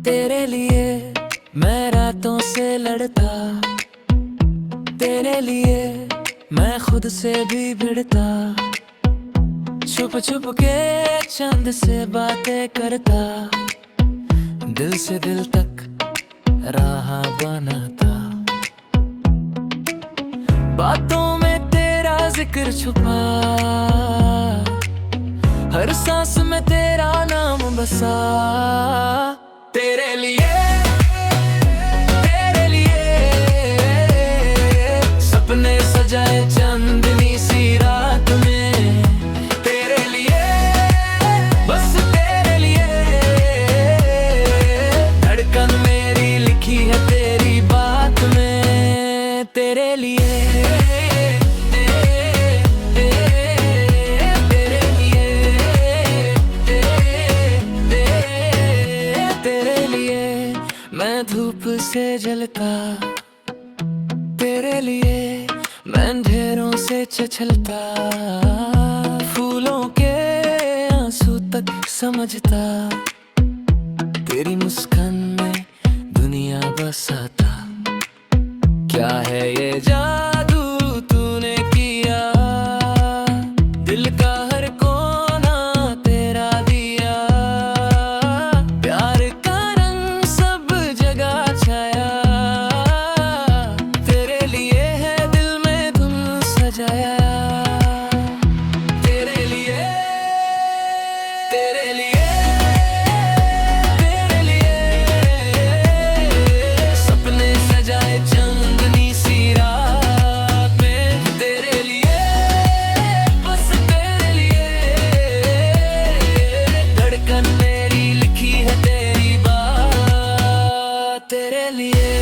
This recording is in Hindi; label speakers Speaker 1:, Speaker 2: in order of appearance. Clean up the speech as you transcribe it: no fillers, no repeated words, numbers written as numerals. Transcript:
Speaker 1: तेरे लिए मैं रातों से लड़ता, तेरे लिए मैं खुद से भी भिड़ता, छुप छुप के चांद से बातें करता, दिल से दिल तक राह बनाता। बातों में तेरा जिक्र छुपा, हर सांस में तेरा नाम बसा। तेरे लिए, तेरे लिए सपने सजाए चांदनी सी रात में। तेरे लिए, बस तेरे लिए धड़कन मेरी लिखी है तेरी बात में। तेरे लिए, मैं धूप से जलता, तेरे लिए मैं अंधेरों से छछलता, फूलों के आंसू तक समझता, तेरी मुस्कान में दुनिया बसाता। क्या है ये जादू तूने किया, दिल का हर कोना तेरा दिया, प्यार का रंग सब जगह छाया, तेरे लिए है दिल में धुन सजाया। तेरे लिए, तेरे लिए, तेरे लिए सपने सजाए चांदनी सी रात में। तेरे लिए, बस तेरे लिए धड़कन मेरी लिखी है तेरी बात। तेरे लिए।